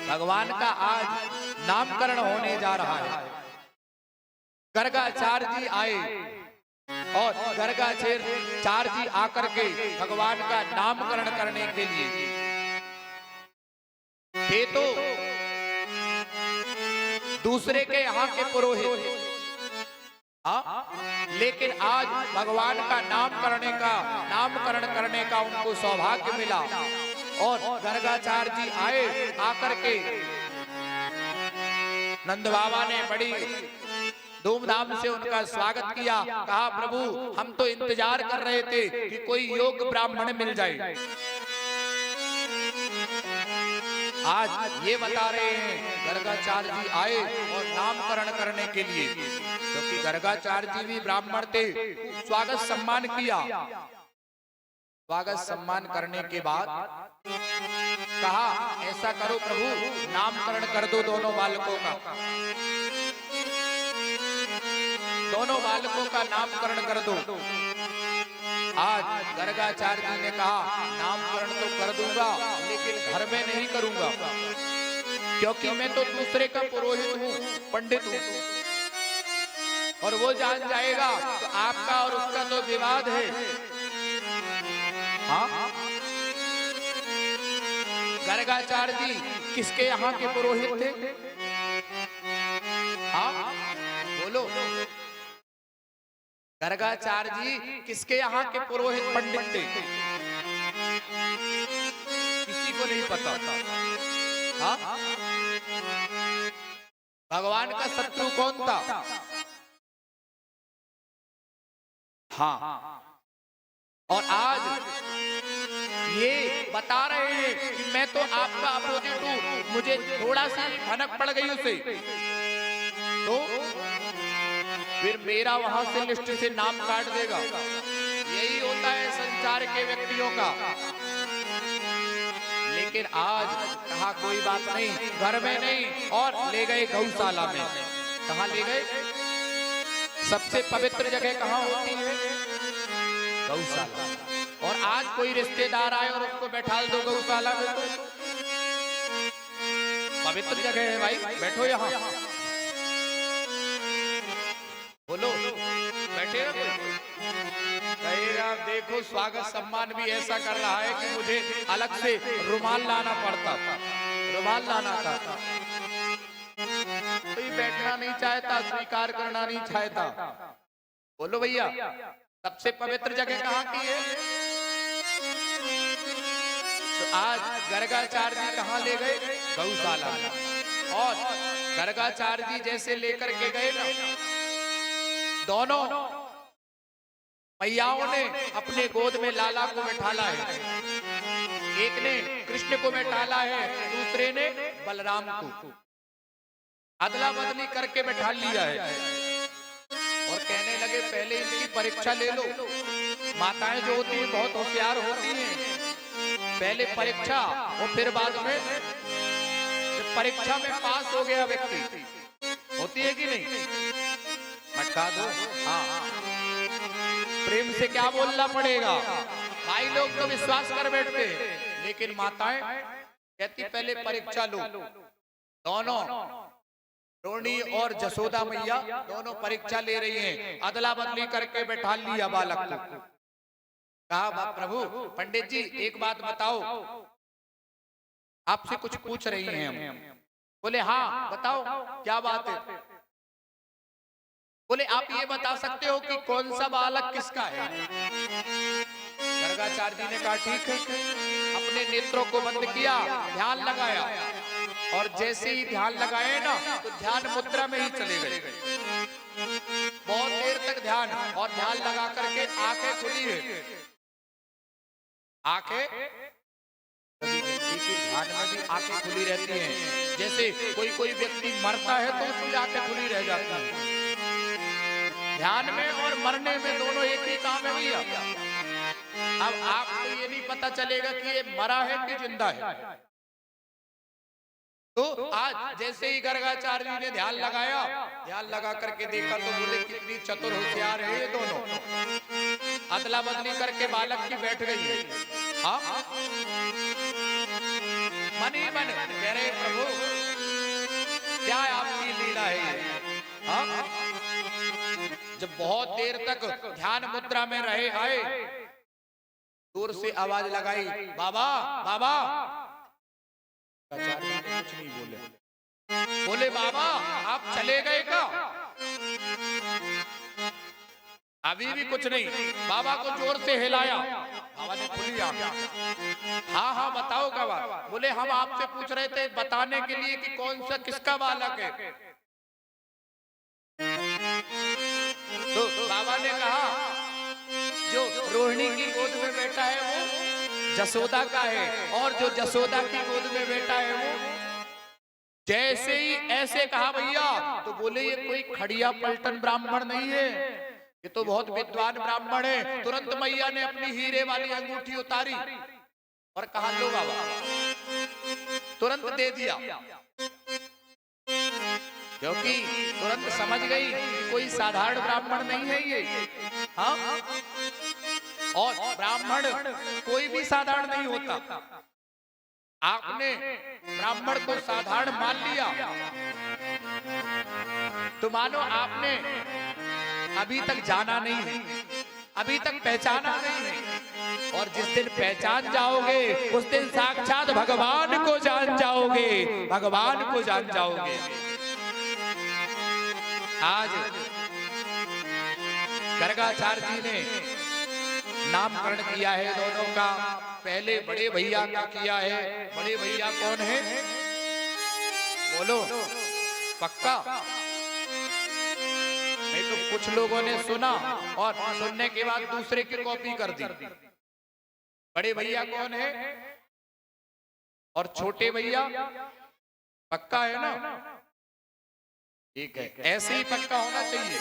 भगवान का आज नामकरण होने जा रहा है। गर्गाचार्य जी आए और गर्गाचार्य जी आकर के भगवान का नामकरण करने के लिए थे तो दूसरे के यहाँ के पुरोहित, लेकिन आज भगवान का नामकरण करने का उनको सौभाग्य मिला और गर्गाचार्य जी आए। आकर के नंद बाबा ने बड़ी धूमधाम से उनका स्वागत किया। कहा प्रभु हम तो इंतजार कर रहे थे कि कोई योग्य ब्राह्मण मिल जाए। आज ये बता रहे हैं गर्गाचार्य जी आए और नामकरण करने के लिए, क्योंकि गर्गाचार्य जी भी ब्राह्मण थे। स्वागत सम्मान किया। स्वागत सम्मान करने के बाद कहा ऐसा करो प्रभु नामकरण कर दो दोनों बालकों का, दोनों बालकों का नामकरण कर दो। आज गर्गाचार्य जी ने कहा नामकरण तो कर दूंगा लेकिन घर में नहीं करूंगा, क्योंकि मैं तो दूसरे का पुरोहित हूँ, पंडित हूँ, और वो जान जाएगा तो आपका और उसका तो विवाद है। हाँ, गर्गाचार्य जी किसके यहाँ के पुरोहित थे? हाँ बोलो, गर्गाचार्य जी किसके यहाँ के पुरोहित पंडित थे? किसी को नहीं पता। हाँ, भगवान का शत्रु कौन था? हाँ, और आज ये बता रहे हैं कि मैं तो आपका अपोजिट हूं, मुझे थोड़ा सा भनक पड़ गई उसे तो फिर मेरा वहां से लिस्ट से नाम काट देगा। यही होता है संसार के व्यक्तियों का। लेकिन आज कहा कोई बात नहीं, घर में नहीं, और ले गए गौशाला में। कहाँ ले गए? सबसे पवित्र जगह कहाँ होती है? गौशाला। और आज कोई रिश्तेदार आए और उसको बैठा दो गौशाला में, तो पवित्र जगह है भाई, बैठो यहाँ। बोलो बैठेगा कोई? कहेगा देखो स्वागत सम्मान भी ऐसा कर रहा है कि मुझे अलग से रुमाल लाना पड़ता, रुमाल लाना था। कोई बैठना नहीं चाहता, स्वीकार करना नहीं चाहता। बोलो भैया सबसे पवित्र जगह कहाँ की है? तो आज गर्गाचार्य जी कहाँ ले गए? गौशाला। और गर्गाचार्य जी जैसे लेकर के गए ना, दोनों मैयाओं ने अपने गोद में लाला को बैठाला है। एक ने कृष्ण को बैठाला है, दूसरे ने बलराम को। अदला बदली करके बैठा लिया है और कहने लगे पहले इनकी परीक्षा ले लो। माताएं जो होती हैं बहुत होशियार होती हैं। पहले परीक्षा और फिर बाद में जब परीक्षा में पास हो गया व्यक्ति, होती है कि नहीं? मटका दो। हाँ, प्रेम से क्या बोलना पड़ेगा? भाई लोग तो विश्वास कर बैठते, लेकिन माताएं कहती पहले परीक्षा लो। दोनों रोनी और जसोदा मैया दोनों परीक्षा ले रही हैं। अदला बदली करके बैठा लिया बालक को। कहा प्रभु पंडित जी एक बात बताओ, आपसे कुछ पूछ रही हैं हम। बोले हाँ बताओ क्या बात है? बोले आप ये बता सकते हो कि कौन सा बालक किसका है? गर्गाचार्य जी ने कहा ठीक है। अपने नेत्रों को बंद किया, ध्यान लगाया, और जैसे ही ध्यान लगाए ना तो ध्यान मुद्रा में ही चले गए। बहुत देर तक ध्यान, और ध्यान लगा करके आंखें खुली है। आंखें ध्यान में भी आंखें खुली रहती हैं। जैसे कोई व्यक्ति मरता है तो उसकी आंखें खुली रह जाती हैं। ध्यान में और मरने में दोनों एक ही काम है भैया। अब आपको ये नहीं पता चलेगा कि ये मरा है कि जिंदा है। तो आज जैसे ही गर्गाचार्य जी ने ध्यान लगाया, ध्यान लगा करके देखा तो बोले कितनी चतुर होशियार है ये दोनों। अदला बदली करके बालक की बैठ गई है। हाँ मन ही मन कह रहे प्रभु क्या आपकी लीला है ये? हाँ? जब बहुत देर तक ध्यान मुद्रा में रहे आए, दूर से आवाज लगाई, बाबा बाबा। आचार्य ने कुछ नहीं बोले। बोले बाबा आप चले गए क्या? अभी भी कुछ नहीं। बाबा को जोर से हिलाया, बाबा ने खुली आंखें। हाँ हाँ बताओ क्या बात? बोले हम आपसे पूछ रहे थे बताने के लिए कि कौन सा किसका बालक है। तो बाबा ने कहा जो रोहिणी की गोद में बैठा है वो जसोदा का है, और जो जसोदा की गोद में बैठा है वो। जैसे ही ऐसे कहा भैया, तो बोले ये कोई खड़िया पलटन ब्राह्मण नहीं है, ये तो बहुत विद्वान ब्राह्मण है। तुरंत मैया ने अपनी हीरे वाली अंगूठी उतारी और कहा लो बाबा, तुरंत दे दिया, क्योंकि तुरंत समझ गई कि कोई साधारण ब्राह्मण नहीं है ये। हाँ, और ब्राह्मण कोई भी साधारण नहीं होता। आपने ब्राह्मण को साधारण मान लिया तो मानो आपने अभी तक जाना नहीं है, अभी तक पहचाना नहीं है। और जिस दिन पहचान जाओगे उस दिन साक्षात भगवान को जान जाओगे, भगवान को जान जाओगे। आज गर्गाचार्य जी ने नामकरण किया है दोनों का। पहले बड़े भैया का किया है। बड़े भैया कौन है? बोलो पक्का? नहीं तो कुछ लोगों ने सुना और सुनने के बाद दूसरे की कॉपी कर दी। बड़े भैया कौन है और छोटे भैया? पक्का है ना? ठीक है, ऐसे ही पक्का होना चाहिए।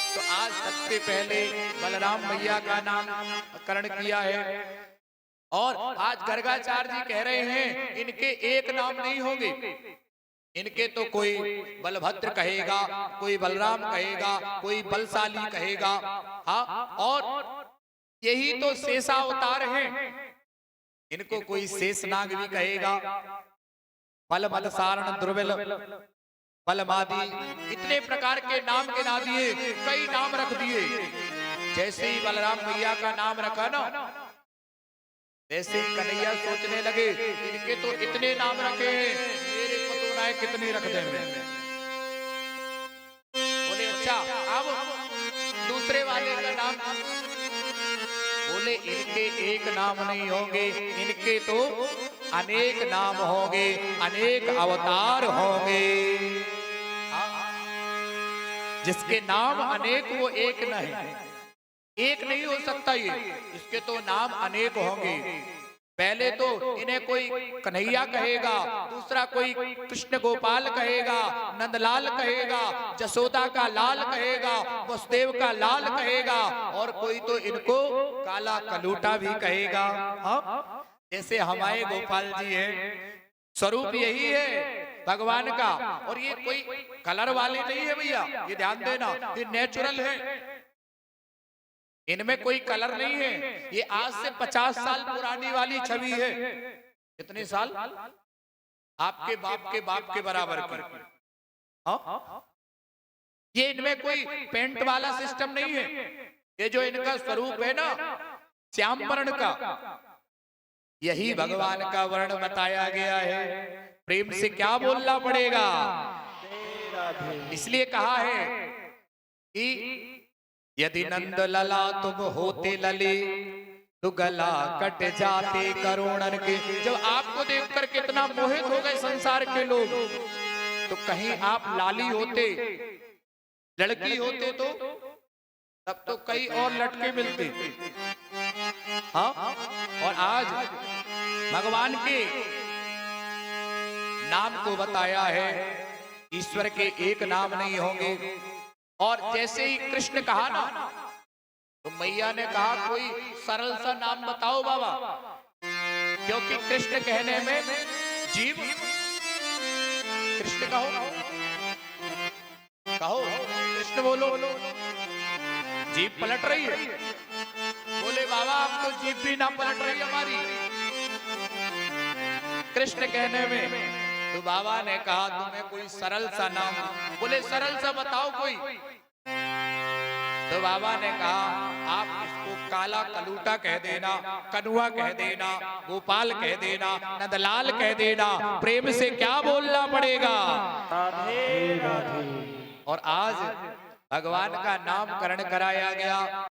तो आज सबसे पहले बलराम भैया का नामकरण किया है। और आज गर्गाचार्य जी कह रहे हैं इनके एक नाम नहीं होंगे, इनके तो कोई बलभद्र कहेगा, कोई बलराम कहेगा, कोई बलशाली कहेगा। हाँ, और यही तो शेषावतार हैं, इनको कोई शेषनाग भी कहेगा। बलमद सारण द्रुविल बलमादी, इतने प्रकार के नाम गिना दिए, कई नाम रख दिए। जैसे ही बलराम भैया का नाम रखा ना, वैसे ही कन्हैया सोचने लगे इनके तो इतने नाम रखे हैं, मेरे को तो ना कितने रख देंगे। बोले अच्छा अब दूसरे वाले का नाम। बोले इनके एक नाम नहीं होंगे, इनके तो अनेक नाम होंगे, अनेक अवतार होंगे। जिसके नाम अनेक वो एक नहीं, एक नहीं हो सकता ये, इसके तो नाम अनेक होंगे। पहले तो इन्हें कोई कन्हैया कहेगा, दूसरा कोई कृष्ण गोपाल कहेगा, नंदलाल कहेगा, जसोदा का लाल कहेगा, वसुदेव का लाल कहेगा, और कोई तो इनको काला कलूटा भी कहेगा। हाँ? जैसे हमारे गोपाल जी हैं, स्वरूप यही है भगवान का। और ये कोई कलर वाले नहीं है भैया, ये ध्यान देना, ये नेचुरल है, इनमें कोई कलर नहीं है। ये आज से 50 साल पुरानी वाली छवि है। कितने साल? आपके बाप के बाप के बराबर की। हाँ? ये इनमें कोई पेंट वाला सिस्टम नहीं है। ये जो इनका स्वरूप है ना श्याम वर्ण का, यही भगवान का वर्ण बताया गया है। प्रेम से क्या बोलना पड़ेगा? इसलिए कहा है कि यदि नंद लला तुम होते लले तो गला कट जाते करुणन के। जब आपको देखकर कितना मोहित हो गए संसार के लोग, तो कहीं आप लाली होते, लड़की होते तो तब तो कई और लटके मिलते। हाँ? और आज भगवान के नाम को बताया है, ईश्वर के एक नाम नहीं होंगे। और जैसे ही कृष्ण कहा ना, तो मैया ने कहा कोई सरल सा नाम बताओ बाबा, क्योंकि कृष्ण कहने में जीव। कृष्ण कहो, कहो कृष्ण बोलो। जीभ पलट रही है। बोले बाबा आप तो जीभ भी ना पलट रही हमारी। कृष्ण कहने में तो बाबा ने कहा तुम्हें कोई सरल सा नाम, बोले सरल सा बताओ कोई। तो बाबा ने कहा आप इसको काला कलूटा कह देना, कनुआ कह देना, गोपाल कह देना, नंदलाल कह देना, प्रेम से क्या बोलना पड़ेगा। राधे राधे। और आज भगवान का नामकरण कराया गया।